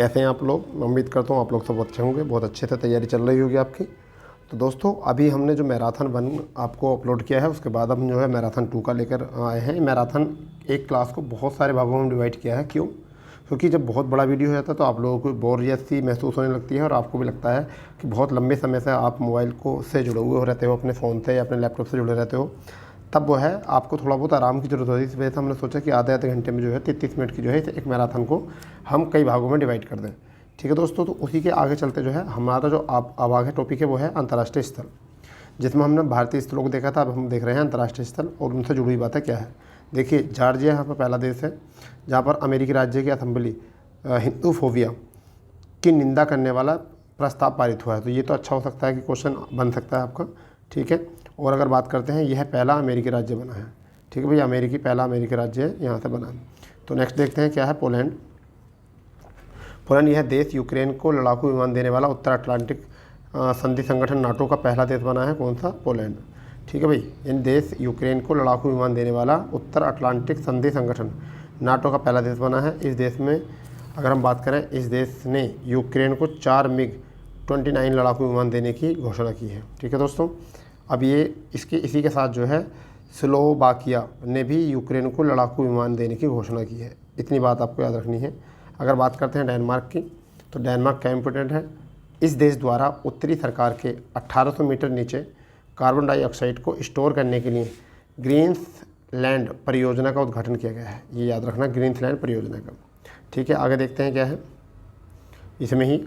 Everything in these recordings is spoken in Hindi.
कैसे हैं आप लोग। मैं उम्मीद करता हूँ आप लोग सब अच्छे होंगे, बहुत अच्छे से तैयारी चल रही होगी आपकी। तो दोस्तों अभी हमने जो मैराथन 1 आपको अपलोड किया है, उसके बाद हम जो है मैराथन 2 का लेकर आए हैं। मैराथन एक क्लास को बहुत सारे भागों में डिवाइड किया है। क्यों? क्योंकि जब बहुत बड़ा वीडियो हो जाता है तो आप लोगों को बोरियत सी महसूस होने लगती है और आपको भी लगता है कि बहुत लंबे समय से आप मोबाइल को से जुड़े हुए रहते हो, अपने फ़ोन से या अपने लैपटॉप से जुड़े रहते हो। तब वो है आपको थोड़ा बहुत आराम की ज़रूरत होती है। इस वजह से हमने सोचा कि आधे घंटे में जो है 33 मिनट की जो है एक मैराथन को हम कई भागों में डिवाइड कर दें। ठीक है दोस्तों, तो उसी के आगे चलते जो है हमारा जो अब आगे टॉपिक है वो है अंतर्राष्ट्रीय स्थल, जिसमें हमने भारतीय स्थलों को देखा था। अब हम देख रहे हैं अंतर्राष्ट्रीय स्थल और उनसे जुड़ी हुई बातें क्या है। देखिए, जॉर्जिया यहाँ पर पहला देश है जहाँ पर अमेरिकी राज्य की असेंबली हिंदूफोबिया की निंदा करने वाला प्रस्ताव पारित हुआ है। तो ये तो अच्छा हो सकता है कि क्वेश्चन बन सकता है आपका। ठीक है, और अगर बात करते हैं, यह पहला अमेरिकी राज्य बना है। ठीक है भैया, पहला अमेरिकी राज्य है, यहाँ से बना है। तो नेक्स्ट देखते हैं क्या है। पोलैंड। पोलैंड यह देश यूक्रेन को लड़ाकू विमान देने वाला उत्तर अटलांटिक संधि संगठन नाटो का पहला देश बना है। कौन सा? पोलैंड। ठीक है भाई, इन देश यूक्रेन को लड़ाकू विमान देने वाला उत्तर अटलांटिक संधि संगठन नाटो का पहला देश बना है। इस देश में अगर हम बात करें, इस देश ने यूक्रेन को 4 MiG-29 लड़ाकू विमान देने की घोषणा की है। ठीक है दोस्तों, अब ये इसी के साथ जो है स्लोवाकिया ने भी यूक्रेन को लड़ाकू विमान देने की घोषणा की है। इतनी बात आपको याद रखनी है। अगर बात करते हैं डेनमार्क की, तो डेनमार्क क्या इम्पोर्टेंट है। इस देश द्वारा उत्तरी सरकार के 1800 मीटर नीचे कार्बन डाइऑक्साइड को स्टोर करने के लिए ग्रीन्सलैंड परियोजना का उद्घाटन किया गया है। ये याद रखना, ग्रीन्सलैंड परियोजना का। ठीक है, आगे देखते हैं क्या है। इसमें ही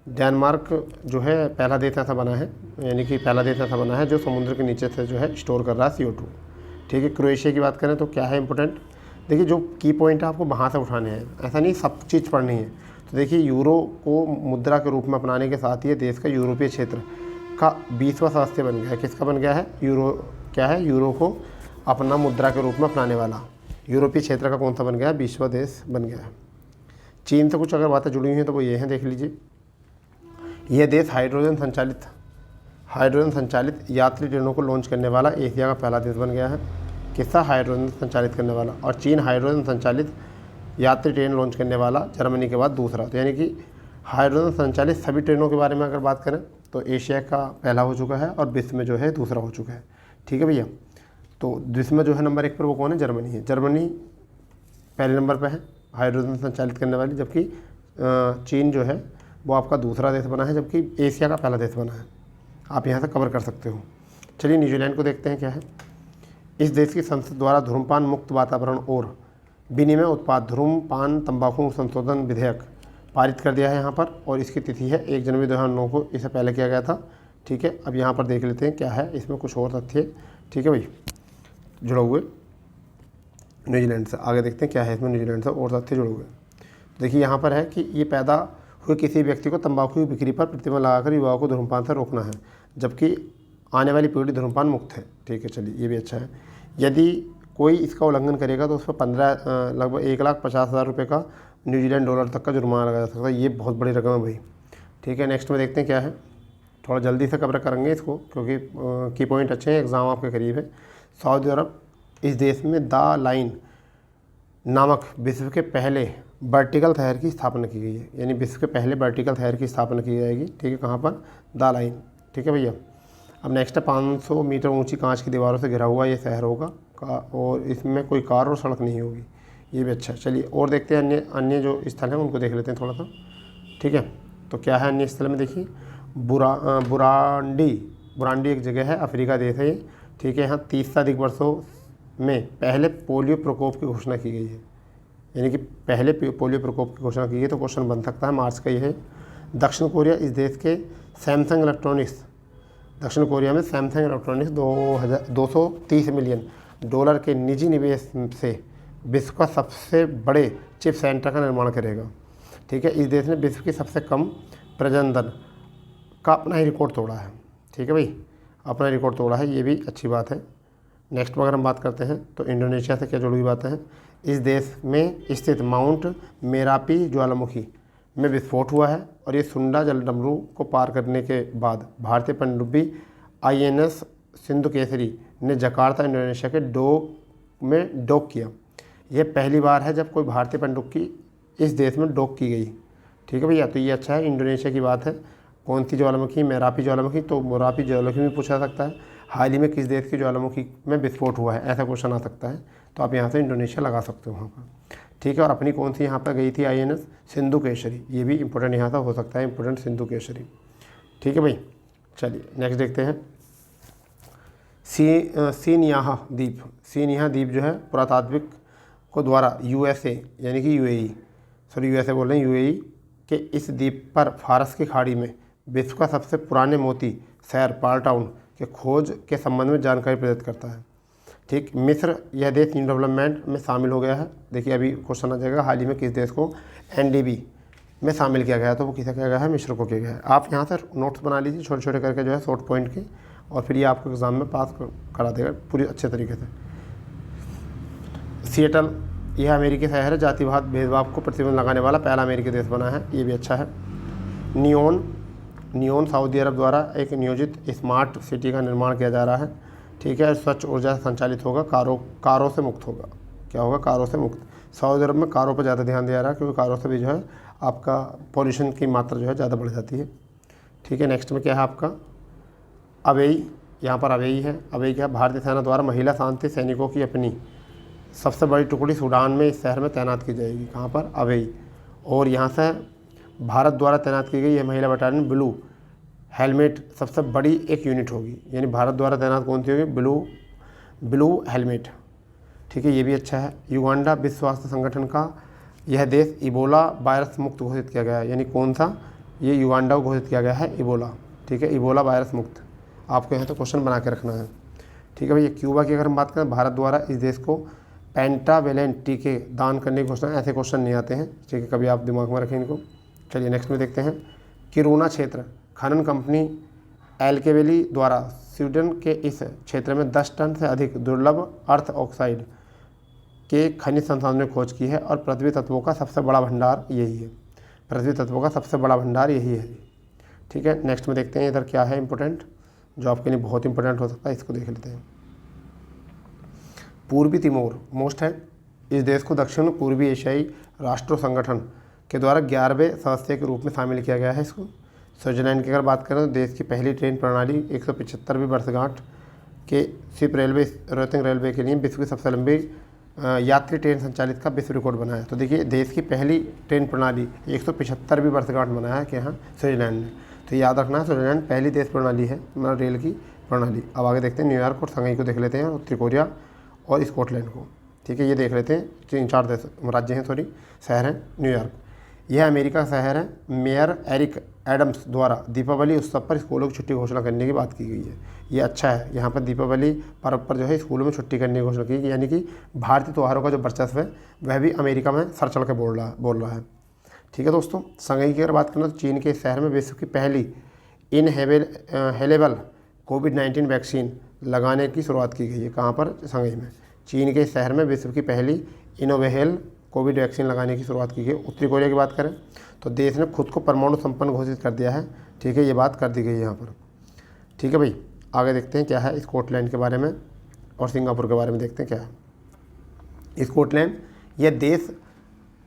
डेनमार्क जो है पहला देश ऐसा बना है, यानी कि पहला देश ऐसा बना है जो समुद्र के नीचे से जो है स्टोर कर रहा है CO2। ठीक है, क्रोएशिया की बात करें तो क्या है इंपॉर्टेंट। देखिए, जो की पॉइंट है आपको वहाँ से उठाने हैं, ऐसा नहीं सब चीज़ पढ़नी है। तो देखिए, यूरो को मुद्रा के रूप में अपनाने के साथ ये देश का यूरोपीय क्षेत्र का 20वां सदस्य बन गया है। किसका बन गया है? यूरो क्या है? यूरो को अपना मुद्रा के रूप में अपनाने वाला यूरोपीय क्षेत्र का कौन सा बन गया है? 20वां देश बन गया है। चीन से कुछ अगर बातें जुड़ी हुई हैं तो वो ये हैं, देख लीजिए। यह देश हाइड्रोजन संचालित यात्री ट्रेनों को लॉन्च करने वाला एशिया का पहला देश बन गया है। किसका? हाइड्रोजन संचालित करने वाला। और चीन हाइड्रोजन संचालित यात्री ट्रेन लॉन्च करने वाला जर्मनी के बाद दूसरा। तो यानी कि हाइड्रोजन संचालित सभी ट्रेनों के बारे में अगर बात करें तो एशिया का पहला हो चुका है और विश्व में जो है दूसरा हो चुका है। ठीक है भैया, तो विश्व में जो है नंबर 1 पर वो कौन है? जर्मनी है। जर्मनी पहले नंबर पर है हाइड्रोजन संचालित करने वाली, जबकि चीन जो है वो आपका दूसरा देश बना है, जबकि एशिया का पहला देश बना है। आप यहाँ से कवर कर सकते हो। चलिए न्यूजीलैंड को देखते हैं क्या है। इस देश की संसद द्वारा धूम्रपान मुक्त वातावरण और विनिमय उत्पाद धूम्रपान तंबाकू संशोधन विधेयक पारित कर दिया है यहाँ पर, और इसकी तिथि है 1 जनवरी 2009 को। इसे पहले किया गया था। ठीक है, अब यहाँ पर देख लेते हैं क्या है इसमें कुछ और तथ्य। ठीक है भाई, जुड़े हुए न्यूजीलैंड से। आगे देखते हैं क्या है इसमें न्यूजीलैंड से और तथ्य जुड़े हुए। देखिए, यहाँ पर है कि ये पैदा हुए किसी व्यक्ति को तंबाकू की बिक्री पर प्रतिबंध लगाकर युवाओं को धूम्रपान से रोकना है, जबकि आने वाली पीढ़ी धूम्रपान मुक्त है। ठीक है, चलिए ये भी अच्छा है। यदि कोई इसका उल्लंघन करेगा तो उस पर लगभग 1,50,000 रुपये का न्यूजीलैंड डॉलर तक का जुर्माना लगाया जा सकता है। ये बहुत बड़ी रकम है भाई। ठीक है, नेक्स्ट में देखते हैं क्या है। थोड़ा जल्दी से कवर करेंगे इसको क्योंकि की पॉइंट अच्छे हैं, एग्ज़ाम आपके करीब है। सऊदी अरब, इस देश में द लाइन नामक विश्व के पहले वर्टिकल शहर की स्थापना की गई है, यानी विश्व के पहले वर्टिकल शहर की स्थापना की जाएगी। ठीक है, कहाँ पर? The line. ठीक है भैया, अब नेक्स्ट है 500 मीटर ऊंची कांच की दीवारों से घिरा हुआ ये शहर होगा और इसमें कोई कार और सड़क नहीं होगी। ये भी अच्छा है। चलिए और देखते हैं अन्य जो स्थल हैं उनको देख लेते हैं थोड़ा सा। ठीक है, तो क्या है अन्य स्थल में? देखिए, बुरांडी एक जगह है, अफ्रीका देश है ये। ठीक है, यहाँ 30 से अधिक वर्षों में पहले पोलियो प्रकोप की घोषणा की गई है, यानी कि पहले पोलियो प्रकोप की घोषणा की गई। तो क्वेश्चन बन सकता है, मार्च का ये है। दक्षिण कोरिया, इस देश के सैमसंग इलेक्ट्रॉनिक्स, दक्षिण कोरिया में सैमसंग इलेक्ट्रॉनिक्स 230 मिलियन डॉलर के निजी निवेश से विश्व का सबसे बड़े चिप सेंटर का निर्माण करेगा। ठीक है, इस देश ने विश्व की सबसे कम प्रजनन का अपना ही रिकॉर्ड तोड़ा है। ठीक है भाई, अपना रिकॉर्ड तोड़ा है, ये भी अच्छी बात है। नेक्स्ट में अगर हम बात करते हैं तो इंडोनेशिया से क्या जुड़ी हुई बातें हैं। इस देश में स्थित माउंट मेरापी ज्वालामुखी में विस्फोट हुआ है और ये सुंडा जलडमरू को पार करने के बाद भारतीय पनडुब्बी INS सिंधु केसरी ने जकार्ता इंडोनेशिया के में डॉक किया। यह पहली बार है जब कोई भारतीय पनडुब्बी इस देश में डॉक की गई। ठीक है भैया, तो ये अच्छा है। इंडोनेशिया की बात है, कौन सी ज्वालामुखी? मेरापी ज्वालामुखी। तो मोरापी ज्वालामुखी में पूछा सकता है। हाल ही में किस देश की ज्वालामुखी में विस्फोट हुआ है, ऐसा क्वेश्चन आ सकता है। तो आप यहाँ से इंडोनेशिया लगा सकते हो वहाँ पर। ठीक है, और अपनी कौन सी यहाँ पर गई थी INS सिंधु केसरी, ये भी इंपॉर्टेंट यहाँ से हो सकता है, इंपॉर्टेंट सिंधु केसरी। ठीक है भाई, चलिए नेक्स्ट देखते हैं। सीनियाहा द्वीप। सीनियाहा द्वीप जो है पुरातात्विक को द्वारा USA यानी कि UAE, सॉरी USA बोल रहे हैं, UAE के इस द्वीप पर फारस की खाड़ी में विश्व का सबसे पुराने मोती शहर पाल टाउन के खोज के संबंध में जानकारी प्रदान करता है। ठीक, मिस्र यह देश न्यू डेवलपमेंट में शामिल हो गया है। देखिए अभी क्वेश्चन आ जाएगा, हाल ही में किस देश को NDB में शामिल किया गया है, तो वो किसे किया गया है? मिस्र को किया गया है। आप यहाँ से नोट्स बना लीजिए छोटे छोटे करके जो है शॉर्ट पॉइंट के, और फिर ये आपको एग्ज़ाम में पास करा देगा पूरी अच्छे तरीके से। सिएटल यह अमेरिकी शहर है, जातिवाद भेदभाव को प्रतिबंध लगाने वाला पहला अमेरिकी देश बना है, ये भी अच्छा है। नियोन सऊदी अरब द्वारा एक नियोजित स्मार्ट सिटी का निर्माण किया जा रहा है। ठीक है, स्वच्छ ऊर्जा से संचालित होगा, कारों से मुक्त होगा। क्या होगा? कारों से मुक्त। सऊदी अरब में कारों पर ज़्यादा ध्यान दिया रहा है, क्योंकि कारों से भी जो है आपका पॉल्यूशन की मात्रा जो है ज़्यादा बढ़ जाती है। ठीक है, नेक्स्ट में क्या है आपका? अवेई। यहाँ पर अवेई है। अवेई क्या? भारतीय सेना द्वारा महिला शांति सैनिकों की अपनी सबसे बड़ी टुकड़ी सूडान में इस शहर में तैनात की जाएगी। कहाँ पर? अवेई। और यहाँ से भारत द्वारा तैनात की गई यह महिला बटालियन ब्लू हेलमेट सबसे बड़ी एक यूनिट होगी, यानी भारत द्वारा तैनात कौन सी होगी? Blue helmet. ठीक है, ये भी अच्छा है। युगांडा विश्व स्वास्थ्य संगठन का यह देश इबोला वायरस मुक्त घोषित किया गया है, यानी कौन सा? ये युगांडा को घोषित किया गया है इबोला। ठीक है, इबोला वायरस मुक्त। आपको यहाँ तो क्वेश्चन बना के रखना है। ठीक है भैया, क्यूबा की अगर हम बात करें, भारत द्वारा इस देश को पेंटावेलेंट टीके दान करने की घोषणा, ऐसे क्वेश्चन नहीं आते हैं। ठीक है, कभी आप दिमाग में रखें इनको। चलिए नेक्स्ट में देखते हैं। किरूना क्षेत्र खनन कंपनी एल्केवेली द्वारा स्वीडन के इस क्षेत्र में 10 टन से अधिक दुर्लभ अर्थ ऑक्साइड के खनिज संसाधनों ने खोज की है, और पृथ्वी तत्वों का सबसे बड़ा भंडार यही है। पृथ्वी तत्वों का सबसे बड़ा भंडार यही है। ठीक है, नेक्स्ट में देखते हैं इधर क्या है इंपॉर्टेंट, जो आपके लिए बहुत इंपॉर्टेंट हो सकता है, इसको देख लेते हैं। पूर्वी तिमोर मोस्ट है। इस देश को दक्षिण पूर्वी एशियाई राष्ट्रों संगठन के द्वारा 11वें सदस्य के रूप में शामिल किया गया है इसको। स्विट्जरलैंड की अगर बात करें तो देश की पहली ट्रेन प्रणाली 175वीं वर्षगांठ के सिप रेलवे रोहतिंग रेलवे के लिए विश्व की सबसे लंबी यात्री ट्रेन संचालित का विश्व रिकॉर्ड बनाया है। तो देखिए देश की पहली ट्रेन प्रणाली 175वीं वर्षगांठ मनाया है कि यहाँ स्विट्जरलैंड ने। तो याद रखना है, स्विट्जरलैंड पहली देश प्रणाली है, मतलब रेल की प्रणाली। अब आगे देखते हैं न्यूयॉर्क और शंघाई को देख लेते हैं, और उत्तरी कोरिया और स्कॉटलैंड को। ठीक है, ये देख लेते हैं। 3-4 देश राज्य हैं, सॉरी शहर हैं। न्यूयॉर्क यह अमेरिका का शहर है। मेयर एरिक एडम्स द्वारा दीपावली उत्सव पर स्कूलों की छुट्टी घोषणा करने की बात की गई है। ये अच्छा है, यहाँ पर दीपावली पर्व पर जो है स्कूलों में छुट्टी करने की घोषणा की गई, यानी कि भारतीय त्योहारों का जो वर्चस्व है वह भी अमेरिका में सर चढ़ के बोल रहा है। ठीक है दोस्तों, शंघाई की अगर बात करें तो चीन के शहर में विश्व की पहली इनहेलेबल कोविड-19 वैक्सीन लगाने की शुरुआत की गई है। कहाँ पर? शंघाई में। चीन के शहर में विश्व की पहली इनोवेहेल कोविड वैक्सीन लगाने की शुरुआत की गई। उत्तरी कोरिया की बात करें तो देश ने खुद को परमाणु संपन्न घोषित कर दिया है। ठीक है, ये बात कर दी गई है यहाँ पर। ठीक है भाई, आगे देखते हैं क्या है स्कॉटलैंड के बारे में, और सिंगापुर के बारे में देखते हैं क्या है। स्कॉटलैंड यह देश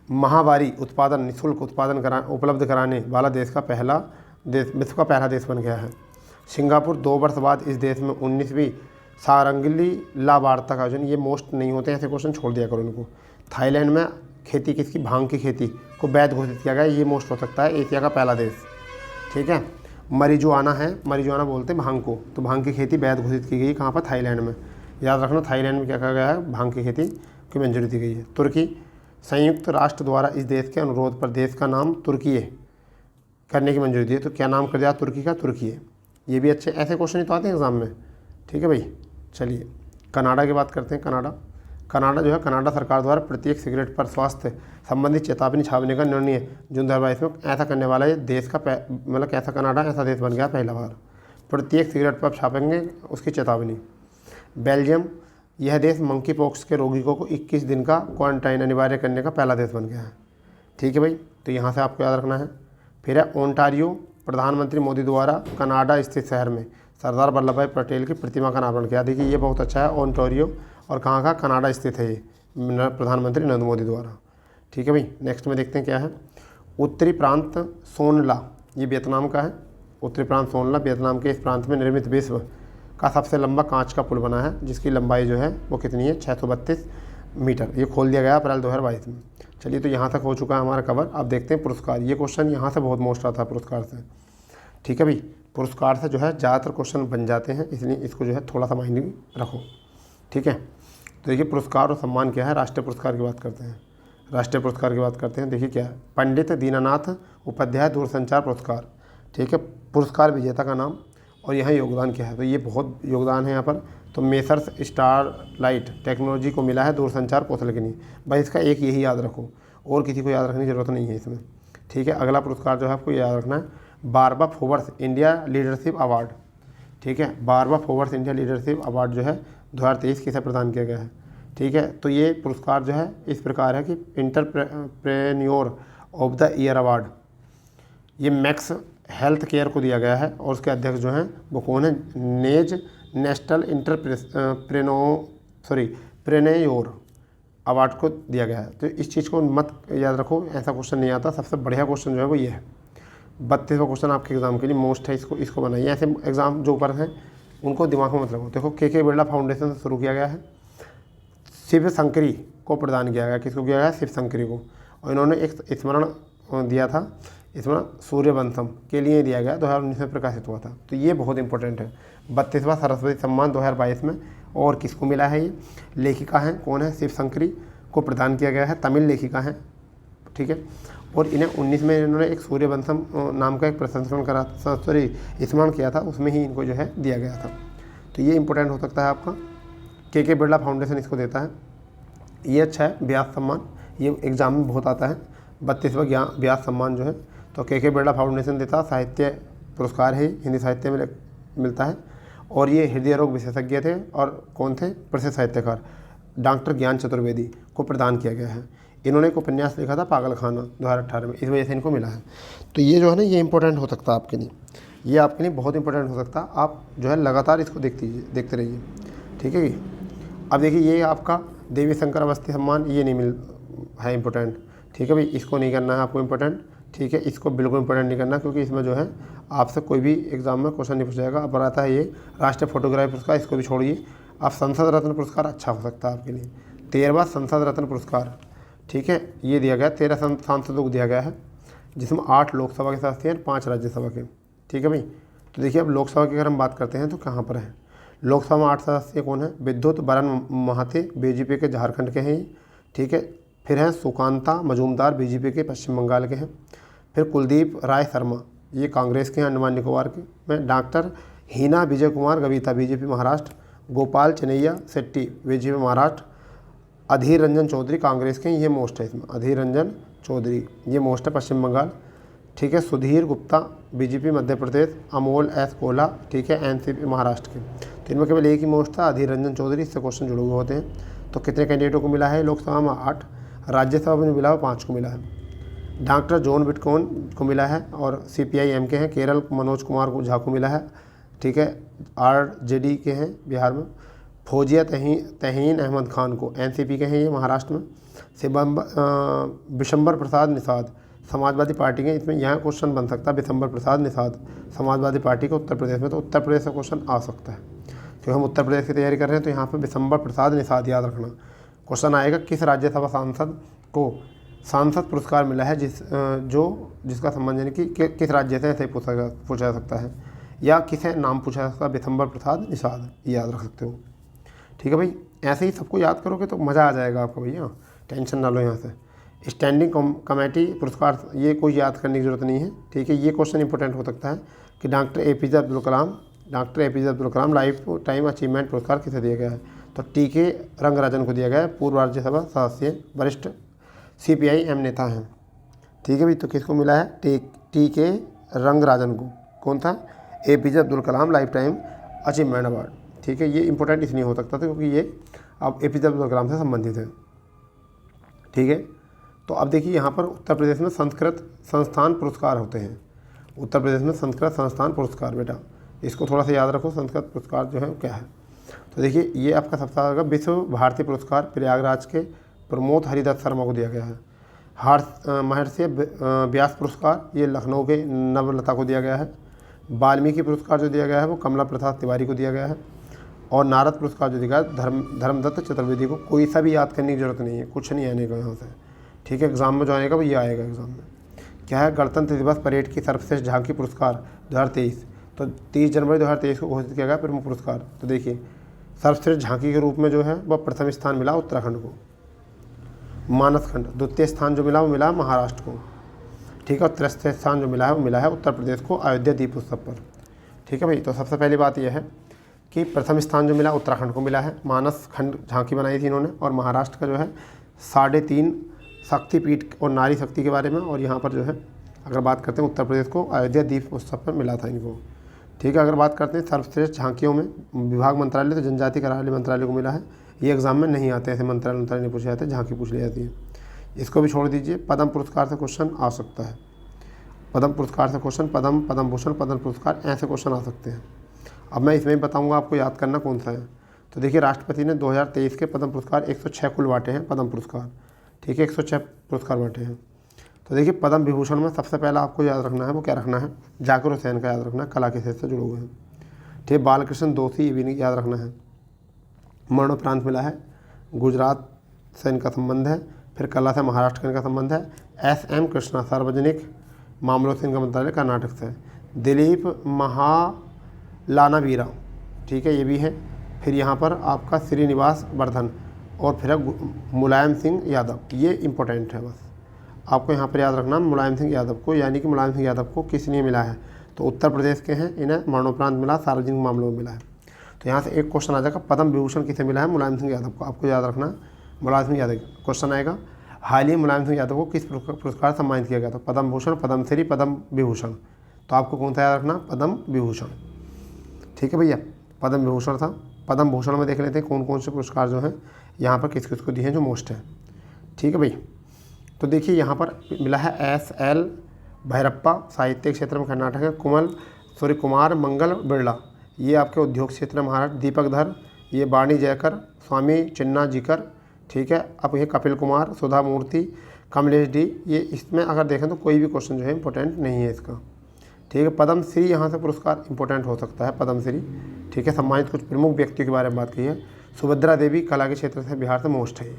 माहवारी उत्पादन निःशुल्क उत्पादन उपलब्ध कराने वाला विश्व का पहला देश बन गया है। सिंगापुर 2 वर्ष बाद इस देश में 19वीं सारंगली ला वार्ता का आयोजन, ये मोस्ट नहीं होते ऐसे क्वेश्चन, छोड़ दिया करो इनको। थाईलैंड में खेती किसकी? भांग की खेती को वैध घोषित किया गया, ये मोस्ट हो सकता है, एशिया का पहला देश। ठीक है, मरिजुआना है, मरिजुआना बोलते हैं भांग को, तो भांग की खेती वैध घोषित की गई। कहाँ पर? थाईलैंड में। याद रखना, थाईलैंड में क्या कहा गया है? भांग की खेती की मंजूरी दी गई है। तुर्की संयुक्त राष्ट्र द्वारा इस देश के अनुरोध पर देश का नाम तुर्की करने की मंजूरी दी है। तो क्या नाम कर दिया तुर्की का? तुर्की। ये भी अच्छे ऐसे क्वेश्चन ही तो आते हैं एग्जाम में। ठीक है भाई, चलिए कनाडा की बात करते हैं। कनाडा जो है, कनाडा सरकार द्वारा प्रत्येक सिगरेट पर स्वास्थ्य संबंधी चेतावनी छापने का निर्णय जून 2022 में ऐसा करने वाला है देश का मतलब कैसा कनाडा ऐसा देश बन गया पहला बार। प्रत्येक सिगरेट पर छापेंगे उसकी चेतावनी। बेल्जियम यह देश मंकी पॉक्स के रोगियों को 21 दिन का क्वारंटाइन अनिवार्य करने का पहला देश बन गया है। ठीक है भाई, तो यहाँ से आपको याद रखना है। फिर है ओंटारियो, प्रधानमंत्री मोदी द्वारा कनाडा स्थित शहर में सरदार वल्लभ भाई पटेल की प्रतिमा का अनावरण किया। देखिए ये बहुत अच्छा है, ओंटारियो, और कहाँ का? कनाडा स्थित है ये, प्रधानमंत्री नरेंद्र मोदी द्वारा। ठीक है भाई, नेक्स्ट में देखते हैं क्या है। उत्तरी प्रांत सोनला, ये वियतनाम का है। उत्तरी प्रांत सोनला वियतनाम के इस प्रांत में निर्मित विश्व का सबसे लंबा कांच का पुल बना है, जिसकी लंबाई जो है वो कितनी है, 632 मीटर। ये खोल दिया गया अप्रैल 2022 में। चलिए, तो यहाँ तक हो चुका है हमारा कवर। अब देखते हैं पुरस्कार। ये क्वेश्चन यहाँ से बहुत मोस्ट आता है पुरस्कार से, ठीक है भाई। पुरस्कार से जो है ज़्यादातर क्वेश्चन बन जाते हैं, इसलिए इसको जो है थोड़ा सा माइंड में रखो, ठीक है। तो देखिए, पुरस्कार और सम्मान क्या है। राष्ट्रीय पुरस्कार की बात करते हैं। राष्ट्रीय पुरस्कार की बात करते हैं। देखिए क्या है, पंडित दीननाथ उपाध्याय दूरसंचार पुरस्कार, ठीक है, पुरस्कार विजेता का नाम और यहाँ योगदान क्या है। तो ये बहुत योगदान है यहाँ पर। तो मेसर्स स्टारलाइट टेक्नोलॉजी को मिला है दूरसंचार कौशल के लिए। भाई इसका एक यही याद रखो, और किसी को याद रखने की ज़रूरत नहीं है इसमें, ठीक है। अगला पुरस्कार जो है आपको याद रखना है, बारबा फोवर्स इंडिया लीडरशिप अवार्ड, ठीक है। बारबा फोवर्स इंडिया लीडरशिप अवार्ड जो है 2023 किसे प्रदान किया गया है, ठीक है। तो ये पुरस्कार जो है इस प्रकार है कि entrepreneur of the year award, ये मैक्स हेल्थ केयर को दिया गया है और उसके अध्यक्ष जो हैं वो कौन है, नेज नेशनल प्रेन्योर अवार्ड को दिया गया है। तो इस चीज़ को मत याद रखो, ऐसा क्वेश्चन नहीं आता। सबसे बढ़िया क्वेश्चन जो है वो ये है। 32वां क्वेश्चन आपके एग्जाम के लिए मोस्ट है, इसको बनाइए। ऐसे एग्जाम जो ऊपर हैं उनको दिमाग में मत रखो। देखो, के बिरला फाउंडेशन से शुरू किया गया है, शिव शंकरी को प्रदान किया गया। किसको किया गया, शिव शंकरी को। और इन्होंने एक स्मरण दिया था, इसमें सूर्यवंशम के लिए दिया गया, 2019 में प्रकाशित हुआ था। तो ये बहुत इंपॉर्टेंट है। 32वां सरस्वती सम्मान 2022 में और किसको मिला है, ये लेखिका हैं, कौन है, शिव शंकरी को प्रदान किया गया है, तमिल लेखिका हैं, ठीक है। और इन्हें 19 में इन्होंने एक सूर्यवंशम नाम का एक प्रशंसकरण करा, स्मरण किया था, उसमें ही इनको जो है दिया गया था। तो ये इंपॉर्टेंट हो सकता है आपका। के बिरला फाउंडेशन इसको देता है। ये अच्छा है, व्यास सम्मान, ये एग्जाम में बहुत आता है। 32वां व्यास सम्मान जो है तो के बिरला फाउंडेशन देता, साहित्य पुरस्कार है, हिंदी साहित्य में मिलता है। और ये हृदय रोग विशेषज्ञ थे और कौन थे, प्रसिद्ध साहित्यकार डॉक्टर ज्ञान चतुर्वेदी को प्रदान किया गया है। इन्होंने एक उपन्यास लिखा था पागलखाना 2018 में, इस वजह से इनको मिला है। तो ये जो है ना, ये इंपॉर्टेंट हो सकता है आपके लिए, ये आपके लिए बहुत इंपॉर्टेंट हो सकता है। आप जो है लगातार इसको देखते रहिए, ठीक है। अब देखिए, ये आपका देवी शंकर अवस्थी सम्मान, ये नहीं मिल है इंपॉर्टेंट, ठीक है भाई। इसको नहीं करना है आपको इंपॉर्टेंट, ठीक है। इसको बिल्कुल इंपॉर्टेंट नहीं करना, क्योंकि इसमें जो है आपसे कोई भी एग्जाम में क्वेश्चन नहीं पूछा जाएगा। अब आता है ये राष्ट्रीय फोटोग्राफी पुरस्कार, इसको भी छोड़िए। अब संसद रत्न पुरस्कार अच्छा हो सकता है आपके लिए। 13वां संसद रत्न पुरस्कार, ठीक है, ये दिया गया 13 सांसदों को दिया गया है, जिसमें 8 लोकसभा के सदस्य हैं, 5 राज्यसभा के, ठीक है भाई। तो देखिए, अब लोकसभा की अगर हम बात करते हैं तो कहाँ पर है लोकसभा में 8 सदस्य कौन है, विद्युत बरन महाते बीजेपी के झारखंड के हैं, ठीक है। फिर हैं सुकांता मजूमदार बीजेपी के पश्चिम बंगाल के हैं। फिर कुलदीप राय शर्मा, ये कांग्रेस के हैं अंडमान निकोबार के में। डॉक्टर हीना विजय कुमार गविता बीजेपी महाराष्ट्र। गोपाल चनैया शेट्टी बीजेपी महाराष्ट्र। अधीर रंजन चौधरी कांग्रेस के, ये मोस्ट है इसमें, अधीर रंजन चौधरी ये मोस्ट है पश्चिम बंगाल, ठीक है। सुधीर गुप्ता बीजेपी मध्य प्रदेश। अमोल एस कोल्हा, ठीक है, एनसीपी महाराष्ट्र के। तो इनमें केवल एक ही मोस्ट था, अधीर रंजन चौधरी, इससे क्वेश्चन जुड़े हुए होते हैं। तो कितने कैंडिडेटों को मिला है लोकसभा में, 8। राज्यसभा में मिला है 5 को मिला है। डॉक्टर जॉन बिटकॉन को मिला है और CPI-M के हैं। केरल मनोज कुमार को झा को मिला है, ठीक है, RJD के हैं बिहार में। फौजिया तहीन अहमद खान को NCP के हैं, ये महाराष्ट्र में। विशंबर प्रसाद निषाद समाजवादी पार्टी के, इसमें यहाँ क्वेश्चन बन सकता है, विशंबर प्रसाद निषाद समाजवादी पार्टी को उत्तर प्रदेश में। तो उत्तर प्रदेश से क्वेश्चन आ सकता है, क्योंकि हम उत्तर प्रदेश की तैयारी कर रहे हैं। तो यहाँ पर विशंबर प्रसाद निषाद याद रखना। क्वेश्चन आएगा, किस राज्यसभा सांसद को सांसद पुरस्कार मिला है, जिसका संबंध यानी कि किस राज्य से, ऐसे पूछा जा सकता है, या किसे नाम पूछा जा सकता है, विशंबर प्रसाद निषाद, याद रख सकते हो, ठीक है भाई। ऐसे ही सबको याद करोगे तो मज़ा आ जाएगा आपको भैया, टेंशन ना लो यहाँ से। स्टैंडिंग कमेटी पुरस्कार, ये कोई याद करने की ज़रूरत नहीं है, ठीक है। ये क्वेश्चन इंपॉर्टेंट हो सकता है कि doctor APJ Abdul Kalam life time achievement पुरस्कार किसे दिया गया है। तो TK रंगराजन को दिया गया है, पूर्व राज्यसभा सदस्य, वरिष्ठ CPI-M नेता हैं, ठीक है भाई। तो किसको मिला है, TK रंगराजन को, कौन था, APJ Abdul Kalam life time achievement award, ठीक है। ये इंपॉर्टेंट इसलिए हो सकता था क्योंकि ये अब APJ अब्दुल कलाम से संबंधित है, ठीक है। तो अब देखिए, यहाँ पर उत्तर प्रदेश में संस्कृत संस्थान पुरस्कार होते हैं। उत्तर प्रदेश में संस्कृत संस्थान पुरस्कार, बेटा इसको थोड़ा सा याद रखो, संस्कृत पुरस्कार जो है क्या है। तो देखिए, ये आपका सबसे आगे विश्व भारती पुरस्कार प्रयागराज के प्रमोद हरिदत्त शर्मा को दिया गया है। महर्षि व्यास पुरस्कार ये लखनऊ के नवलता को दिया गया है। वाल्मीकि पुरस्कार जो दिया गया है वो कमला प्रसाद तिवारी को दिया गया है। और नारद पुरस्कार जो दिया गया धर्मदत्त चतुर्वेदी को। कोई सा भी याद करने की जरूरत नहीं है, कुछ नहीं आने का यहाँ से, ठीक है। एग्जाम में जो आएगा वो ये आएगा एग्जाम में। क्या है, गणतंत्र दिवस परेड की सर्वश्रेष्ठ झांकी पुरस्कार 2023, तो 30 जनवरी 2023 को घोषित किया गया प्रमुख पुरस्कार। तो देखिए सर्वश्रेष्ठ झांकी के रूप में जो है वह प्रथम स्थान मिला उत्तराखंड को, मानस खंड। द्वितीय स्थान जो मिला वो मिला महाराष्ट्र को, ठीक है। और तृतीय स्थान जो मिला है वो मिला है उत्तर प्रदेश को अयोध्या दीप उत्सव पर, ठीक है भाई। तो सबसे पहली बात यह है कि प्रथम स्थान जो मिला उत्तराखंड को मिला है, मानस खंड झांकी बनाई थी इन्होंने। और महाराष्ट्र का जो है 3.5 शक्तिपीठ और नारी शक्ति के बारे में। और यहाँ पर जो है अगर बात करते हैं उत्तर प्रदेश को अयोध्या दीप उत्सव पर मिला था इनको, ठीक है। अगर बात करते हैं सर्वश्रेष्ठ झांकियों में विभाग मंत्रालय, तो जनजाति कार्यालय मंत्रालय को मिला है। ये एग्जाम में नहीं आते, ऐसे मंत्रालय नहीं पूछे जाते, झांकी पूछ ली जाती है, इसको भी छोड़ दीजिए। पद्म पुरस्कार से क्वेश्चन आ सकता है, पद्म पुरस्कार से क्वेश्चन, पद्म भूषण, पद्म पुरस्कार, ऐसे क्वेश्चन आ सकते हैं। अब मैं इसमें बताऊंगा आपको याद करना कौन सा है। तो देखिए राष्ट्रपति ने 2023 के पद्म पुरस्कार 106 कुल बांटे हैं पद्म पुरस्कार, ठीक है। 106 पुरस्कार बांटे हैं। तो देखिए पद्म विभूषण में सबसे पहला आपको याद रखना है वो क्या रखना है, जाकिर हुसैन का याद रखना है, कला के क्षेत्र से जुड़े हुए हैं, ठीक है। बालकृष्ण दोषी ये भी नहीं याद रखना है। मरणोपरांत मिला है, गुजरात से इनका संबंध है, फिर कला से महाराष्ट्र का इनका संबंध है। SM कृष्णा सार्वजनिक मामलों से इनका मंत्रालय कर्नाटक से है। दिलीप महालानावीरा, ठीक है, ये भी है। फिर यहाँ पर आपका श्रीनिवास वर्धन और फिर मुलायम सिंह यादव, ये इम्पोर्टेंट है, बस आपको यहाँ पर याद रखना मुलायम सिंह यादव को। यानी कि मुलायम सिंह यादव को किस लिए मिला है, तो उत्तर प्रदेश के हैं, इन्हें मरणोपरांत मिला, सार्वजनिक मामलों में मिला है। तो यहाँ से एक क्वेश्चन आ जाएगा, पद्म विभूषण किसे मिला है, मुलायम सिंह यादव को, आपको याद रखना मुलायम सिंह यादव क्वेश्चन आएगा। हाल ही मुलायम सिंह यादव को किस पुरस्कार सम्मानित किया गया था, पद्म भूषण, पद्मश्री, पद्म विभूषण। तो आपको कौन सा याद रखना, पद्म विभूषण, ठीक है भैया, पद्म विभूषण था। पद्म भूषण में देख लेते हैं कौन कौन से पुरस्कार जो हैं यहाँ पर किस किस को दिए हैं जो मोस्ट है, ठीक है भाई। तो देखिए यहाँ पर मिला है SL भैरप्पा, साहित्य क्षेत्र में कर्नाटक है। सूर्य कुमार मंगल बिरला, ये आपके उद्योग क्षेत्र में महाराष्ट्र। दीपक धर, ये वाणी जयकर, स्वामी चिन्ना जीकर, ठीक है। अब ये कपिल कुमार, सुधा मूर्ति, कमलेश D, ये इसमें अगर देखें तो कोई भी क्वेश्चन जो है इंपॉर्टेंट नहीं है इसका, ठीक है। पद्मश्री यहाँ से पुरस्कार इंपॉर्टेंट हो सकता है, पद्मश्री, ठीक है। सम्मानित कुछ प्रमुख व्यक्तियों के बारे में बात की है। सुभद्रा देवी कला के क्षेत्र से बिहार से मोस्ट है,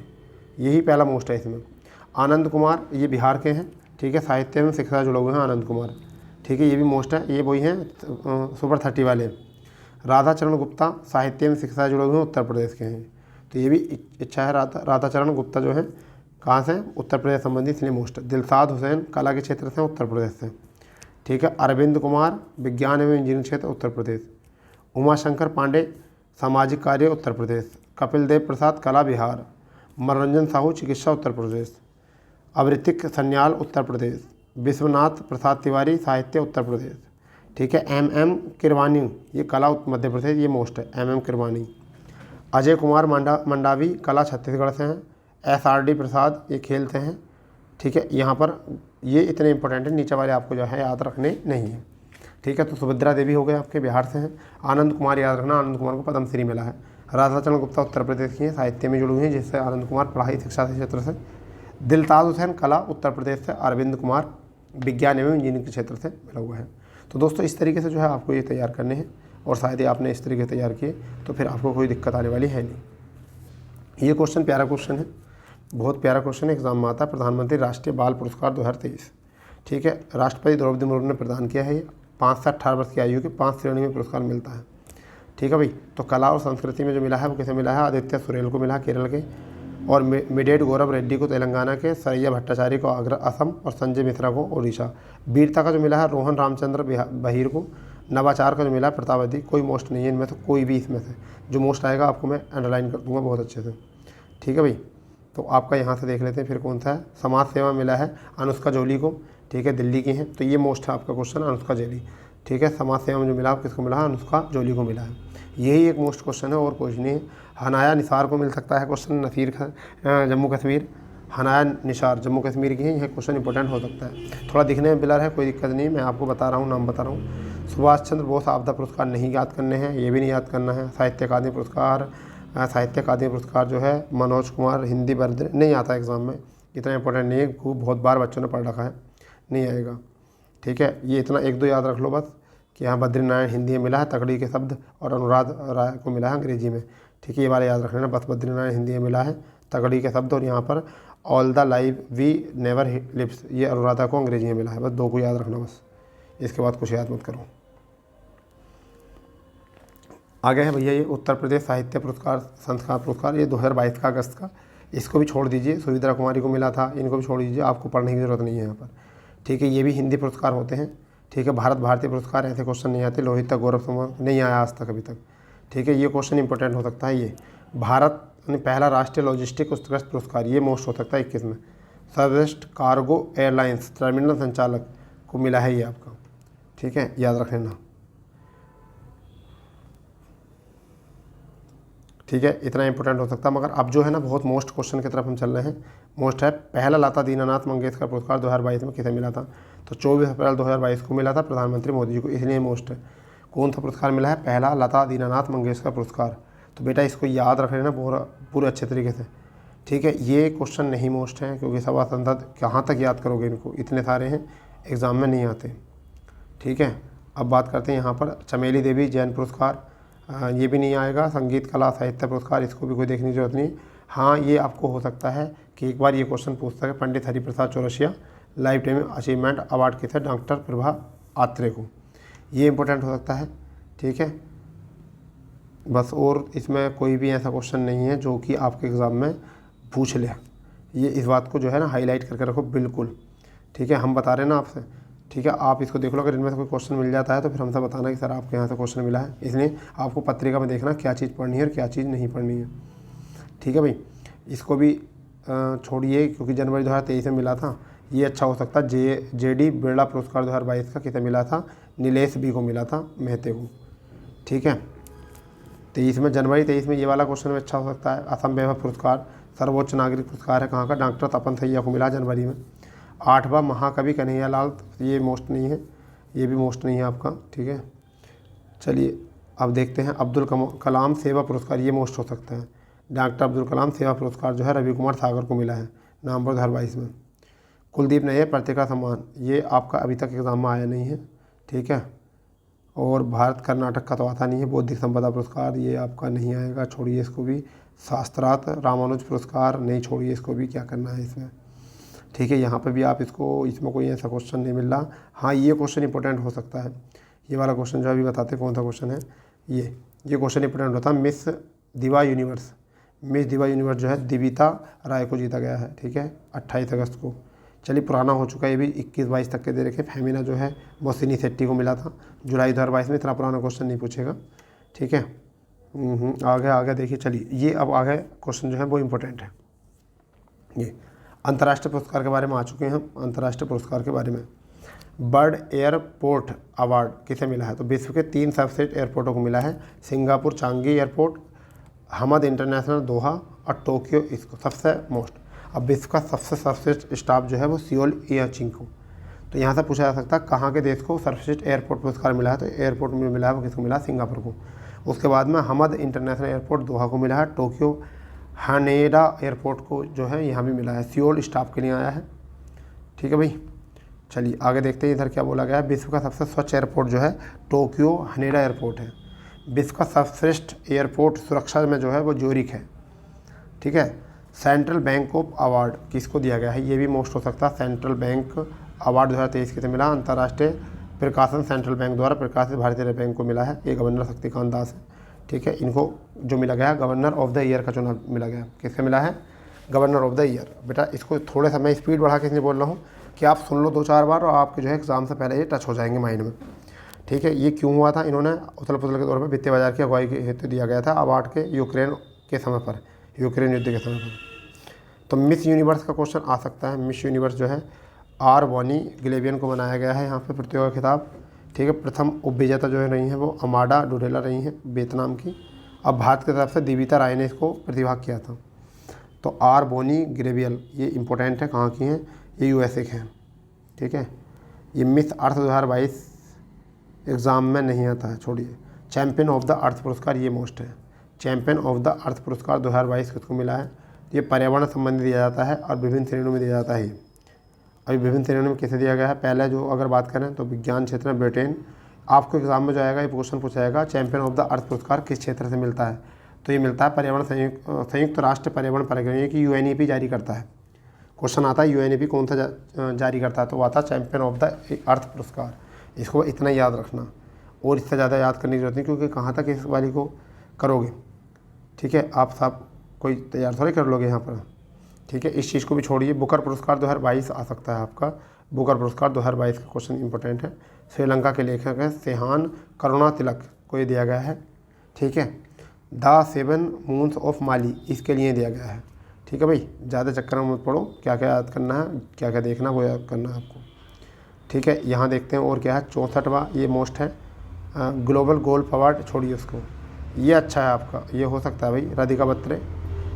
यही पहला मोस्ट है इसमें। आनंद कुमार ये बिहार के हैं, ठीक है, साहित्य में शिक्षा जुड़े हुए हैं आनंद कुमार, ठीक है, ये भी मोस्ट है, ये वही हैं सुपर 30 वाले। राधाचरण गुप्ता साहित्य में शिक्षा जुड़े हुए हैं, उत्तर प्रदेश के हैं, तो ये भी इच्छा है। राधाचरण गुप्ता जो है कहाँ से, उत्तर प्रदेश संबंधी, इसलिए मोस्ट है। दिलशाद हुसैन कला के क्षेत्र से, उत्तर प्रदेश से, ठीक है। अरविंद कुमार विज्ञान एवं इंजीनियरिंग क्षेत्र, उत्तर प्रदेश। उमाशंकर पांडे सामाजिक कार्य, उत्तर प्रदेश। कपिल देव प्रसाद कला, बिहार। मनोरंजन साहू चिकित्सा, उत्तर प्रदेश। अवृतिक सन्याल, उत्तर प्रदेश। विश्वनाथ प्रसाद तिवारी साहित्य, उत्तर प्रदेश, ठीक है। MM किरवानी ये कला, मध्य प्रदेश, ये मोस्ट है, MM किरवानी। अजय कुमार मंडावी कला, छत्तीसगढ़ से हैं। SRD प्रसाद ये खेल से हैं, ठीक है। यहाँ पर ये इतने इंपॉर्टेंट है, नीचे वाले आपको जो है याद रखने नहीं है, ठीक है। तो सुभद्रा देवी हो गए आपके, बिहार से हैं। आनंद कुमार याद रखना, आनंद कुमार को पद्मश्री मिला है। राधाचरण गुप्ता उत्तर प्रदेश की हैं, साहित्य में जुड़ी हुई हैं, जिससे आनंद कुमार पढ़ाई शिक्षा के क्षेत्र से। दिलशाद हुसैन कला, उत्तर प्रदेश से। अरविंद कुमार विज्ञान एवं इंजीनियरिंग के क्षेत्र से मिला हुआ है। तो दोस्तों इस तरीके से जो है आपको ये तैयार करने हैं, और शायद ही आपने इस तरीके तैयार किए तो फिर आपको कोई दिक्कत आने वाली है नहीं। ये क्वेश्चन प्यारा क्वेश्चन है, बहुत प्यारा क्वेश्चन है, एग्जाम में आता है। प्रधानमंत्री राष्ट्रीय बाल पुरस्कार 2023, ठीक है, राष्ट्रपति द्रौपदी मुर्मू ने प्रदान किया है। ये 5 से 18 वर्ष की आयु के 5 श्रेणी में पुरस्कार मिलता है, ठीक है भाई। तो कला और संस्कृति में जो मिला है वो किसे मिला है, आदित्य सुरेल को मिला केरल के, और मिडेट गौरव रेड्डी को तेलंगाना के, सरैया भट्टाचार्य को आगरा असम, और संजय मिश्रा को ओडिशा। वीरता का जो मिला है रोहन रामचंद्र बहिर को। नवाचार का जो मिला है प्रतापदी, कोई मोस्ट नहीं है इनमें से, कोई भी इसमें से जो मोस्ट आएगा आपको मैं अंडरलाइन कर दूंगा बहुत अच्छे से, ठीक है भाई। तो आपका यहाँ से देख लेते हैं फिर कौन सा है। समाज सेवा मिला है अनुष्का जोली को, ठीक है, दिल्ली की हैं, तो ये मोस्ट है आपका क्वेश्चन, अनुष्का जोली, ठीक है। समाज सेवा में जो मिला किसको मिला है, अनुष्का जोली को मिला है, यही एक मोस्ट क्वेश्चन है और कुछ नहीं है। हनाया निसार को मिल सकता है क्वेश्चन, नसीर जम्मू कश्मीर, हनाया निसार जम्मू कश्मीर की है, यह क्वेश्चन इंपॉर्टेंट हो सकता है। थोड़ा दिखने में बिलर है, कोई दिक्कत नहीं, मैं आपको बता रहा हूँ, नाम बता रहा हूँ। सुभाष चंद्र बोस आपदा पुरस्कार नहीं याद करने हैं, ये भी नहीं याद करना है। साहित्य अकादमी पुरस्कार जो है मनोज कुमार हिंदी वर्ध नहीं आता एग्जाम में, इतना इंपॉर्टेंट नहीं है, खूब बहुत बार बच्चों ने पढ़ रखा है, नहीं आएगा। ठीक है, ये इतना 1-2 याद रख लो बस कि यहाँ बद्रीनारायण हिंदी में मिला है तकड़ी के शब्द, और अनुराध राय को मिला है अंग्रेजी में। ठीक है, ये वाला याद रख लेना बस, बद्रीनारायण हिंदी में मिला है तकड़ी के शब्द, और यहाँ पर all the lives we never लिप्स ये अनुराधा को अंग्रेजी में मिला है। बस 2 को याद रखना बस, इसके बाद कुछ याद मत करो। आगे है भैया ये उत्तर प्रदेश साहित्य पुरस्कार संस्कार पुरस्कार, ये 2022 का अगस्त का, इसको भी छोड़ दीजिए। सुविद्रा कुमारी को मिला था, इनको भी छोड़ दीजिए, आपको पढ़ने की ज़रूरत नहीं है यहाँ पर। ठीक है, ये भी हिंदी पुरस्कार होते हैं। ठीक है, भारत भारतीय पुरस्कार ऐसे क्वेश्चन नहीं आते। लोहित तक गौरव सम्मान नहीं आया आज तक अभी तक। ठीक है, ये क्वेश्चन इंपॉर्टेंट हो सकता है। ये भारत ने पहला राष्ट्रीय लॉजिस्टिक उत्कृष्ट पुरस्कार, ये मोस्ट हो सकता है 21 में। सर्वश्रेष्ठ कार्गो एयरलाइंस टर्मिनल संचालक को मिला है ये आपका। ठीक है, याद रख लेना। ठीक है, इतना इंपॉर्टेंट हो सकता है। मगर अब जो है ना बहुत मोस्ट क्वेश्चन की तरफ हम चल रहे हैं। मोस्ट है, पहला लता दीनानाथ मंगेशकर पुरस्कार 2022 में किसे मिला था? तो 24 अप्रैल 2022 को मिला था प्रधानमंत्री मोदी जी को, इसलिए मोस्ट है। कौन सा पुरस्कार मिला है? पहला लता दीनानाथ मंगेशकर पुरस्कार। तो बेटा इसको याद रख लेना पूरे अच्छे तरीके से। ठीक है, ये क्वेश्चन नहीं मोस्ट है, क्योंकि सभा संसद कहाँ तक याद करोगे इनको, इतने सारे हैं, एग्ज़ाम में नहीं आते। ठीक है, अब बात करते हैं यहाँ पर चमेली देवी जैन पुरस्कार, ये भी नहीं आएगा। संगीत कला साहित्य पुरस्कार, इसको भी कोई देखने की जरूरत नहीं। हाँ, ये आपको हो सकता है कि एक बार ये क्वेश्चन पूछता है, Pandit Hariprasad Chaurasia lifetime achievement award किसे? डॉक्टर प्रभा आत्रे को। ये इंपॉर्टेंट हो सकता है। ठीक है, बस, और इसमें कोई भी ऐसा क्वेश्चन नहीं है जो कि आपके एग्ज़ाम में पूछ ले। ये इस बात को जो है ना हाईलाइट करके रखो बिल्कुल। ठीक है, हम बता रहे हैं ना आपसे। ठीक है, आप इसको देख लो, अगर इनमें से कोई क्वेश्चन मिल जाता है तो फिर हमसे बताना कि सर आपके यहाँ से क्वेश्चन मिला है। इसलिए आपको पत्रिका में देखना क्या चीज़ पढ़नी है और क्या चीज़ नहीं पढ़नी है। ठीक है भाई, इसको भी छोड़िए, क्योंकि जनवरी 2023 में मिला था। ये अच्छा हो सकता है। JD बिरला पुरस्कार 2022 का किसे मिला था? नीलेश बी को मिला था, मेहते को। ठीक है, 23 में, जनवरी 23 में ये वाला क्वेश्चन में अच्छा हो सकता है। असम वैभव पुरस्कार सर्वोच्च नागरिक पुरस्कार है कहाँ का? डॉक्टर तपन सैया को मिला जनवरी में। 8वां महाकवि कन्हैयालाल, ये मोस्ट नहीं है, ये भी मोस्ट नहीं है आपका। ठीक है, चलिए अब देखते हैं अब्दुल कलाम सेवा पुरस्कार, ये मोस्ट हो सकता है। डॉक्टर अब्दुल कलाम सेवा पुरस्कार जो है रवि कुमार सागर को मिला है नवंबर 2022 में। कुलदीप नैयर पत्रिका सम्मान, ये आपका अभी तक एग्जाम में आया नहीं है। ठीक है, और भारत कर्नाटक का तो आता नहीं है। बौद्धिक संपदा पुरस्कार, ये आपका नहीं आएगा, छोड़िए इसको भी। शास्त्रार्थ रामानुज पुरस्कार, नहीं, छोड़िए इसको भी, क्या करना है इसमें। ठीक है, यहाँ पे भी आप इसको, इसमें कोई ऐसा क्वेश्चन नहीं मिल रहा। हाँ, ये क्वेश्चन इंपॉर्टेंट हो सकता है। ये वाला क्वेश्चन जो अभी बताते कौन सा क्वेश्चन है, ये क्वेश्चन इंपॉर्टेंट होता है। मिस दिवा यूनिवर्स, मिस दिवा यूनिवर्स जो है दिविता राय को जीता गया है। ठीक है, 28 अगस्त को। चलिए, पुराना हो चुका है ये भी, 21-22 तक के दे रखे। फेमिना जो है मोसिनी सेट्टी को मिला था जुलाई 2022 में। इतना पुराना क्वेश्चन नहीं पूछेगा। ठीक है, आगे देखिए। चलिए, ये अब आगे क्वेश्चन जो है वो इम्पोर्टेंट है। ये अंतर्राष्ट्रीय पुरस्कार के बारे में आ चुके हैं हम। अंतर्राष्ट्रीय पुरस्कार के बारे में, बर्ड एयरपोर्ट अवार्ड किसे मिला है? तो विश्व के 3 सर्वश्रेष्ठ एयरपोर्टों को मिला है। Singapore Changi airport, Hamad international दोहा और टोक्यो इसको सबसे मोस्ट। अब विश्व का सबसे सर्वश्रेष्ठ स्टाफ जो है वो सियोल एयरचिंग को। तो यहाँ से पूछा जा सकता है कहाँ के देश को सर्वश्रेष्ठ एयरपोर्ट पुरस्कार मिला है? तो एयरपोर्ट में मिला है वो किसको मिला? सिंगापुर को। उसके बाद में हमद इंटरनेशनल एयरपोर्ट दोहा को मिला है। टोक्यो हानेडा एयरपोर्ट को जो है यहाँ भी मिला है। सियोल स्टाफ के लिए आया है। ठीक है भाई, चलिए आगे देखते हैं इधर क्या बोला गया है। विश्व का सबसे स्वच्छ एयरपोर्ट जो है टोक्यो हानेडा एयरपोर्ट है। विश्व का सर्वश्रेष्ठ एयरपोर्ट सुरक्षा में जो है वो ज्यूरिख है। ठीक है, सेंट्रल बैंक ऑफ अवार्ड किसको दिया गया है? ये भी मोस्ट हो सकता है। सेंट्रल बैंक अवार्ड 2023 किसे मिला? अंतर्राष्ट्रीय प्रकाशन सेंट्रल बैंक द्वारा प्रकाशित भारतीय रिजर्व बैंक को मिला है। ये गवर्नर शक्तिकांत दास है। ठीक है, इनको जो मिला गया गवर्नर ऑफ द ईयर का चुनाव मिला गया। किससे मिला है? Governor of the year. बेटा इसको थोड़े सा मैं स्पीड बढ़ा के इसलिए बोल रहा हूँ कि आप सुन लो 2-4 बार और आपके जो है एग्जाम से पहले ये टच हो जाएंगे माइंड में। ठीक है, ये क्यों हुआ था? इन्होंने उथल पुथल के तौर पर वित्तीय बाजार की अगुवाई के हेतु दिया गया था अवार्ड के यूक्रेन के समय पर, यूक्रेन युद्ध के समय पर। तो मिस यूनिवर्स का क्वेश्चन आ सकता है। मिस यूनिवर्स जो है आर वॉनी गिलेबियन को बनाया गया है यहाँ पे प्रतियोगिता खिताब। ठीक है, प्रथम उपविजेता जो है रही हैं वो अमाडा डुरेला रही हैं वियतनाम की। अब भारत की तरफ से दिविता राय ने इसको प्रतिभाग किया था। तो आर बोनी ग्रेवियल ये इंपॉर्टेंट है, कहाँ की हैं? ये यूएसए के हैं। ठीक है, ये मिस अर्थ 2022 एग्ज़ाम में नहीं आता है, छोड़िए। चैम्पियन ऑफ द अर्थ पुरस्कार ये मोस्ट है। चैम्पियन ऑफ द अर्थ पुरस्कार 2022 किसको मिला है? ये पर्यावरण संबंधी दिया जाता है और विभिन्न श्रेणियों में दिया जाता है। अभी विभिन्न श्रेणियों में किसे दिया गया है, पहले जो अगर बात करें तो विज्ञान क्षेत्र में ब्रिटेन। आपको एग्जाम में जो आएगा ये क्वेश्चन पूछा जाएगा, चैंपियन ऑफ द अर्थ पुरस्कार किस क्षेत्र से मिलता है, तो ये मिलता है पर्यावरण संयुक्त राष्ट्र पर्यावरण परिक्रमण की UNEP जारी करता है। क्वेश्चन आता है UNEP कौन सा जारी करता है, तो वो आता है चैंपियन ऑफ द अर्थ पुरस्कार। इसको इतना याद रखना और इससे ज़्यादा याद करने की जरूरत नहीं, क्योंकि कहाँ तक इस वाली को करोगे, ठीक है, आप सब कोई तैयार थोड़ी कर लोगे यहाँ पर, ठीक है। इस चीज़ को भी छोड़िए। बुकर पुरस्कार 2022 आ सकता है आपका, बुकर पुरस्कार 2022 का क्वेश्चन इंपॉर्टेंट है। श्रीलंका के लेखक हैं सेहान करुणातिलक को ये दिया गया है, ठीक है। द 7 मून्स ऑफ माली इसके लिए दिया गया है, ठीक है भाई। ज़्यादा चक्कर में मत पड़ो, क्या क्या याद करना है, क्या क्या देखना वो याद करना है आपको, ठीक है। यहाँ देखते हैं और क्या है, 64वां ये मोस्ट है, ग्लोबल गोल्फ अवार्ड छोड़िए उसको, ये अच्छा है आपका, ये हो सकता है भाई। राधिका बत्रे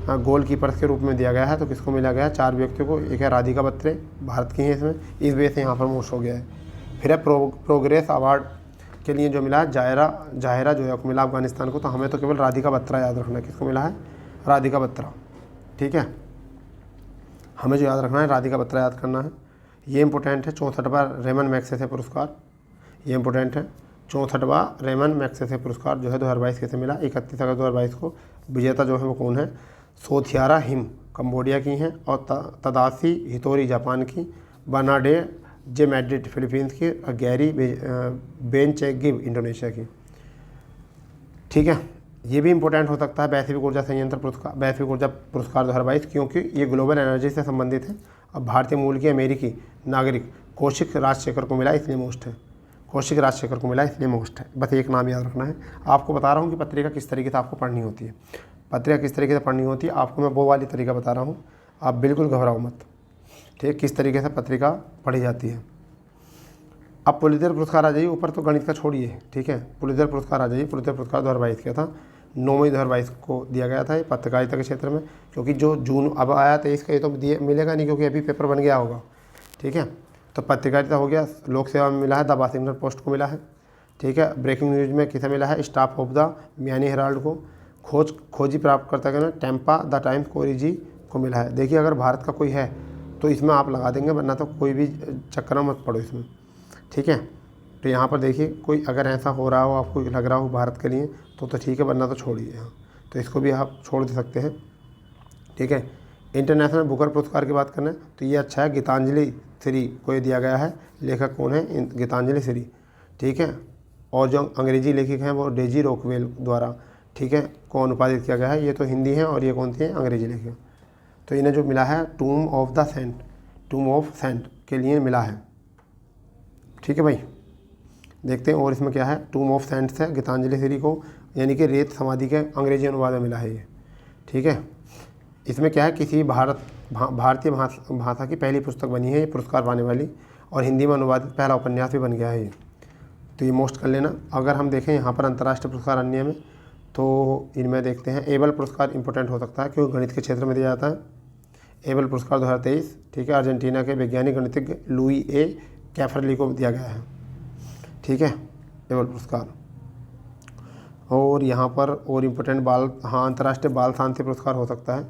गोल कीपर्स के रूप में दिया गया है, तो किसको मिला गया है, 4 व्यक्तियों को। एक है राधिका बत्रे, भारत की हैं इसमें, इस वजह से यहाँ पर मोस्ट हो गया है। फिर है प्रोग्रेस अवार्ड के लिए जो मिला है जाहिरा जोया को मिला अफगानिस्तान को। तो हमें तो केवल राधिका बत्रा याद रखना है, किसको मिला है, राधिका बत्रा, ठीक है। हमें जो याद रखना है राधिका बत्रा याद करना है, ये इंपॉर्टेंट है। 64वां रेमन मैग्सेसे पुरस्कार, ये इंपॉर्टेंट है। 64वां रेमन मैग्सेसे पुरस्कार जो है 2022 कैसे मिला, 31 अगस्त 2022 को। विजेता जो है वो कौन है, सोथियारा हिम कंबोडिया की हैं, और तदासी हितोरी जापान की, बर्नाडे जे मैड्रिड फिलीपींस की, और गैरी बेनचेगिव इंडोनेशिया की, ठीक है। ये भी इंपॉर्टेंट हो सकता है वैश्विक ऊर्जा संयंत्र पुरस्कार, वैश्विक ऊर्जा पुरस्कार 2022, क्योंकि ये ग्लोबल एनर्जी से संबंधित है। अब भारतीय मूल की अमेरिकी नागरिक कौशिक राजशेखर को मिला, इसलिए मोस्ट है, कौशिक राजशेखर को मिला इसलिए मोस्ट है। बस एक नाम याद रखना है। आपको बता रहा हूँ कि पत्रिका किस तरीके से आपको पढ़नी होती है, पत्रिका किस तरीके से पढ़नी होती है, आपको मैं वो वाली तरीका बता रहा हूँ, आप बिल्कुल घबराओ मत, ठीक है, किस तरीके से पत्रिका पढ़ी जाती है। अब पुलित्जर पुरस्कार आ जाइए, ऊपर तो गणित का छोड़िए, ठीक है। पुलित्जर पुरस्कार आ जाइए, पुलित्जर पुरस्कार 2022 क्या था, 9 मई 2022 को दिया गया था, ये पत्रकारिता के क्षेत्र में। क्योंकि जो जून अब आया 23 का, ये तो मिलेगा नहीं, क्योंकि अभी पेपर बन गया होगा, ठीक है। तो पत्रकारिता हो गया, लोक सेवा में मिला है, द वाशिंगटन पोस्ट को मिला है, ठीक है। ब्रेकिंग न्यूज़ में किसे मिला है, staff of the Miami Herald को। खोजी प्राप्तकर्ता के ना टैंपा द टाइम्स कोरिजी को मिला है। देखिए अगर भारत का कोई है तो इसमें आप लगा देंगे, वरना तो कोई भी चक्कर में मत पड़ो इसमें, ठीक है। तो यहाँ पर देखिए कोई अगर ऐसा हो रहा हो, आपको लग रहा हो भारत के लिए, तो ठीक है, वरना तो छोड़िए यहाँ, तो इसको भी आप छोड़ दे सकते हैं, ठीक है। इंटरनेशनल बुकर पुरस्कार की बात करें तो ये अच्छा है, गीतांजलि श्री को ये दिया गया है। लेखक कौन है, गीतांजलि श्री, ठीक है। और जो अंग्रेजी लेखक हैं वो डेजी रॉकवेल द्वारा, ठीक है, को अनुवादित किया गया है। ये तो हिंदी है और ये कौन सी है, अंग्रेजी लेखक। तो इन्हें जो मिला है tomb of the sand, tomb of sand के लिए मिला है, ठीक है भाई। देखते हैं और इसमें क्या है, टूम ऑफ सेंट से गीतांजलि श्री को, यानी कि रेत समाधि के अंग्रेजी अनुवाद में मिला है ये, ठीक है। इसमें क्या है, किसी भारतीय भाषा की पहली पुस्तक बनी है ये पुरस्कार पाने वाली, और हिंदी में अनुवादित पहला उपन्यास भी बन गया है ये, तो ये मोस्ट कर लेना। अगर हम देखें यहाँ पर अंतर्राष्ट्रीय पुरस्कार अन्य में, तो इनमें देखते हैं एबल पुरस्कार इंपॉर्टेंट हो सकता है, क्योंकि गणित के क्षेत्र में दिया जाता है। एबल पुरस्कार 2023, ठीक है, अर्जेंटीना के वैज्ञानिक गणितज्ञ लुई ए कैफरली को दिया गया है, ठीक है, एबल पुरस्कार। और यहाँ पर और इम्पोर्टेंट अंतर्राष्ट्रीय बाल शांति पुरस्कार हो सकता है,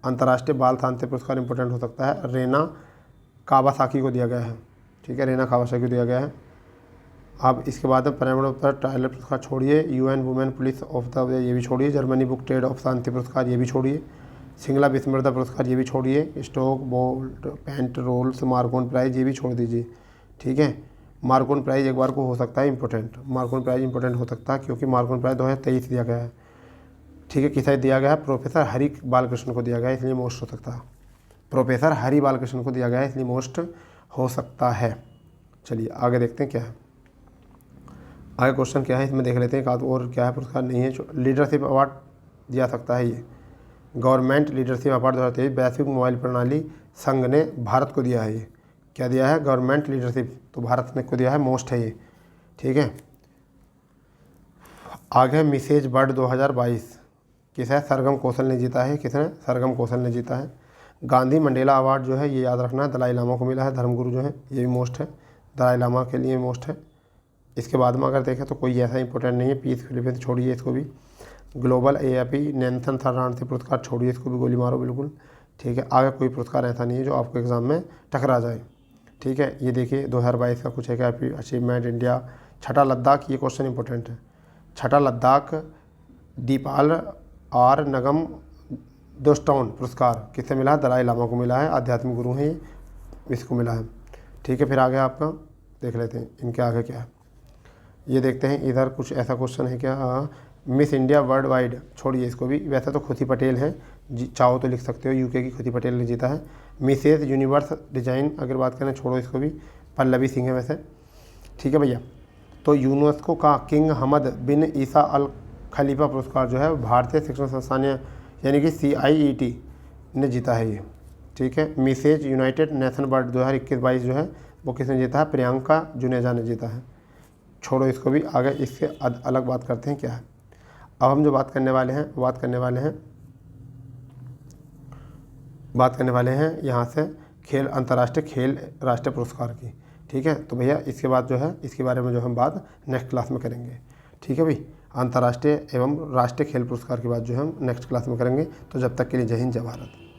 अंतर्राष्ट्रीय बाल शांति पुरस्कार इंपॉर्टेंट हो सकता है, रेना कावासाकी को दिया गया है, ठीक है, रेना कावासाकी को दिया गया है। अब इसके बाद पर्यावरण पर टाइलर पुरस्कार छोड़िए, UN women police of the ये भी छोड़िए, जर्मनी बुक ट्रेड ऑफ शांति पुरस्कार ये भी छोड़िए, सिंगला विस्मृता पुरस्कार ये भी छोड़िए, Stoke Bolt paint Rolls Marconi prize ये भी छोड़ दीजिए, ठीक है। मार्कोन प्राइज़ एक बार को हो सकता है इंपॉर्टेंट, मार्कोन प्राइज़ इंपॉर्टेंट हो सकता है, क्योंकि मार्कोन प्राइज़ 2023 दिया गया है, ठीक है। किसे दिया गया है, प्रोफेसर हरि बालकृष्ण को दिया गया है, इसलिए मोस्ट हो सकता है, प्रोफेसर हरि बालकृष्ण को दिया गया है, इसलिए मोस्ट हो सकता है। चलिए आगे देखते हैं क्या है, आगे क्वेश्चन क्या है इसमें देख लेते हैं। और क्या है पुरस्कार नहीं है, लीडरशिप अवार्ड दिया सकता है ये, गवर्नमेंट लीडरशिप अवार्ड 2023 वैश्विक मोबाइल प्रणाली संघ ने भारत को दिया है। ये क्या दिया है, गवर्नमेंट लीडरशिप, तो भारत ने को दिया है, मोस्ट है ये, ठीक है। आगे मिसेज बर्ड 2022 किस है, सरगम कौशल ने जीता है, किसने, सरगम कौशल ने जीता है। गांधी मंडेला अवार्ड जो है ये याद रखना है, दलाई लामा को मिला है, धर्मगुरु जो है ये भी मोस्ट है, दलाई लामा के लिए मोस्ट है। इसके बाद में अगर देखें तो कोई ऐसा इंपॉर्टेंट नहीं है, पीस फिलीपींस छोड़िए इसको भी। ग्लोबल AIP नेल्सन शरणार्थी पुरस्कार, छोड़िए इसको भी गोली मारो बिल्कुल। ठीक है, आगे कोई पुरस्कार ऐसा नहीं है जो आपको एग्ज़ाम में टकरा जाए। ठीक है, ये देखिए 2022 का कुछ है क्या अचीवमेंट इंडिया। छठा लद्दाख, ये क्वेश्चन इंपॉर्टेंट है। छठा लद्दाख दीपाल आर नगम दोस्टोन पुरस्कार किससे मिला है? दलाई लामा को मिला है, आध्यात्मिक गुरु हैं ये, इसको मिला है। ठीक है, फिर आगे आपका देख लेते हैं इनके आगे क्या है। ये देखते हैं इधर कुछ ऐसा क्वेश्चन है क्या, मिस इंडिया वर्ल्ड वाइड, छोड़िए इसको भी, वैसे तो खुशी पटेल हैं, चाहो तो लिख सकते हो, यूके की खुशी पटेल ने जीता है। मिसेज यूनिवर्स डिजाइन अगर बात करें, छोड़ो इसको भी, पल्लवी सिंह है वैसे। ठीक है भैया, तो यूनेस्को का किंग हमद बिन ईसा अल खलीफा पुरस्कार जो है भारतीय शिक्षण संस्थान यानी कि CIET ने जीता है ये। ठीक है, मिसेज यूनाइटेड नेशन बर्ड 2021-22 जो है वो किसने जीता है? प्रियंका जुनेजा ने जीता है। छोड़ो इसको भी, आगे इससे अलग बात करते हैं क्या है। अब हम जो बात करने वाले हैं बात करने वाले हैं यहाँ से खेल अंतर्राष्ट्रीय खेल राष्ट्रीय पुरस्कार की। ठीक है, तो भैया इसके बाद जो है इसके बारे में जो हम बात नेक्स्ट क्लास में करेंगे। ठीक है भाई, अंतर्राष्ट्रीय एवं राष्ट्रीय खेल पुरस्कार की बात जो है हम नेक्स्ट क्लास में करेंगे। तो जब तक के लिए जय हिंद, जय भारत।